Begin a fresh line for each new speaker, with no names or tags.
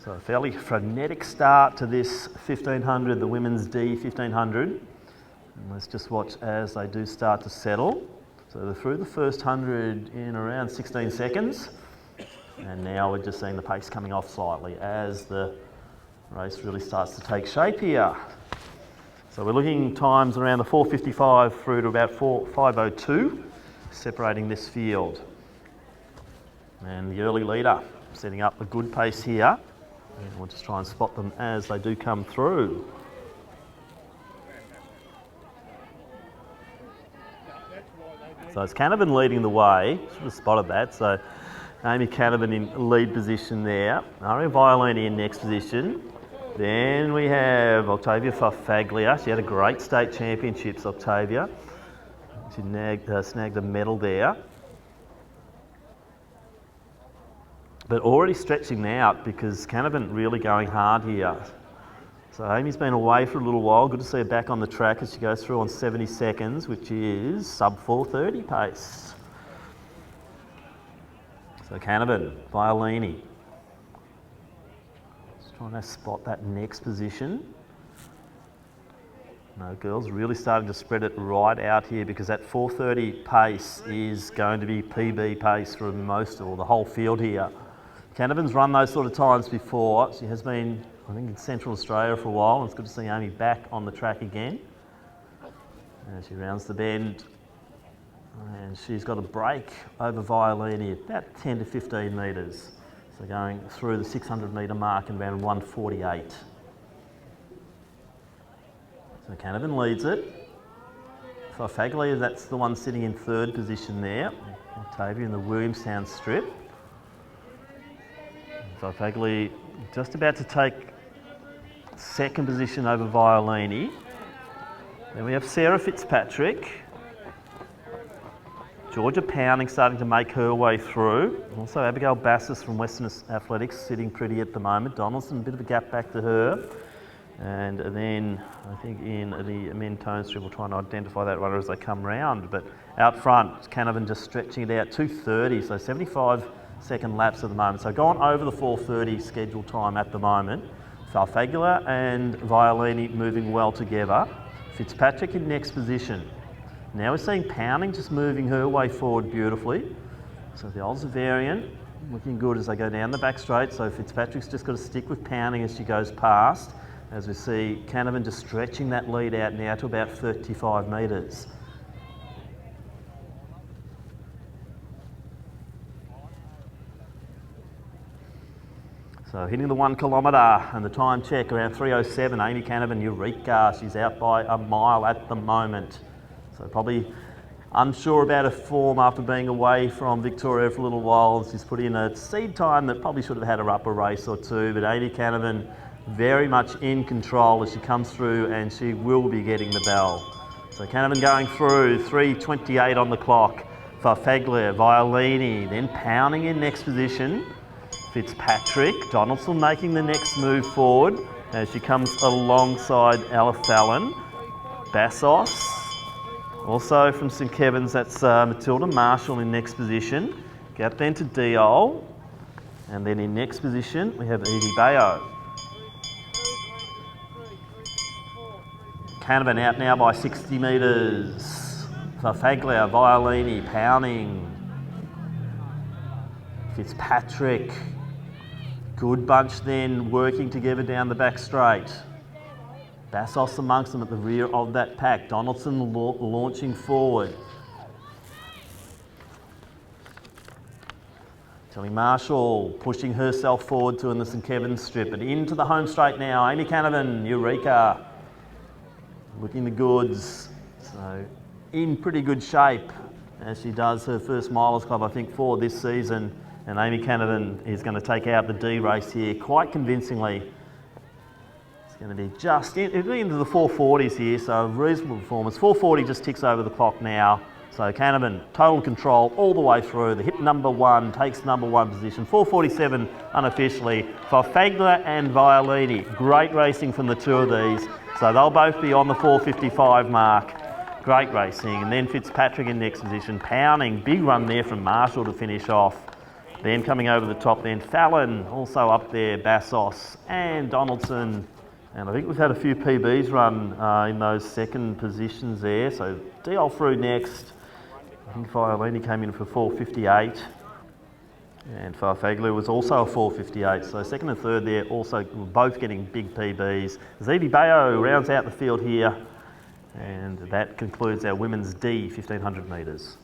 So a fairly frenetic start to this 1500, the women's D 1500. And let's just watch as they do start to settle. So they're through the first 100 in around 16 seconds. And now we're just seeing the pace coming off slightly as the race really starts to take shape here. So we're looking times around the 4:55 through to about 5:02, separating this field. And the early leader setting up a good pace here. And we'll just try and spot them as they do come through. So it's Canavan leading the way. Should have spotted that. So Amy Canavan in lead position there. Aria Violini in next position. Then we have Octavia Farfaglia. She had a great state championships, Octavia. She snagged a medal there. But already stretching out because Canavan really going hard here. So Amy's been away for a little while. Good to see her back on the track as she goes through on 70 seconds, which is sub 4:30 pace. So Canavan, Violini. Just trying to spot that next position. No, girls really starting to spread it right out here because that 4:30 pace is going to be PB pace for most or the whole field here. Canavan's run those sort of times before. She has been, I think, in Central Australia for a while, and it's good to see Amy back on the track again. And she rounds the bend, and she's got a break over Violini, about 10 to 15 metres. So going through the 600 metre mark in around 1:48. So Canavan leads it. Farfaglia, that's the one sitting in third position there. Octavia in the Williamstown strip. Farfaglia just about to take second position over Violini. Then we have Sarah Fitzpatrick. Georgia Pounding starting to make her way through. Also Abigail Bassis from Western Athletics sitting pretty at the moment. Donaldson, a bit of a gap back to her. And then I think in the Mentone strip, we'll try and identify that runner as they come round. But out front, Canavan just stretching it out, 2:30, so 75-second laps at the moment. So gone over the 4:30 scheduled time at the moment. Farfaglia and Violini moving well together. Fitzpatrick in next position. Now we're seeing Pounding just moving her way forward beautifully. So the Oldsavarian looking good as they go down the back straight. So Fitzpatrick's just got to stick with Pounding as she goes past. As we see Canavan just stretching that lead out now to about 35 metres. So hitting the 1 kilometre and the time check around 3:07. Amy Canavan, Eureka. She's out by a mile at the moment. So probably unsure about her form after being away from Victoria for a little while. She's put in a seed time that probably should have had her up a race or two. But Amy Canavan very much in control as she comes through, and she will be getting the bell. So Canavan going through, 3:28 on the clock. Farfaglia, Violini, then Pounding in next position. Fitzpatrick, Donaldson making the next move forward as she comes alongside Ella Fallon. Bassos, also from St Kevin's, that's Matilda Marshall in next position. Gap then to Diol, and then in next position we have Evie Bayo. Canavan out now by 60 metres. Farfaglia, Violini, Pounding. Fitzpatrick. Good bunch then working together down the back straight. Bassos amongst them at the rear of that pack. Donaldson launching forward. Tilly Marshall pushing herself forward to in the St Kevin's strip. But into the home straight now. Amy Canavan, Eureka. Looking the goods. So in pretty good shape as she does her first Milers Club, I think, for this season. And Amy Canavan is going to take out the D race here quite convincingly. It's going to be just into the 440s here, so reasonable performance. 440 just ticks over the clock now. So Canavan, total control all the way through. The hit number one, takes number one position. 447 unofficially. Farfaglia and Violini. Great racing from the two of these. So they'll both be on the 455 mark. Great racing. And then Fitzpatrick in next position, pounding. Big run there from Marshall to finish off. Then coming over the top then, Fallon also up there, Bassos and Donaldson. And I think we've had a few PBs run in those second positions there. So Diol through next. I think Violini came in for 4:58. And Farfaglu was also a 4:58. So second and third there also both getting big PBs. Zedi Bayo rounds out the field here. And that concludes our women's D 1500 metres.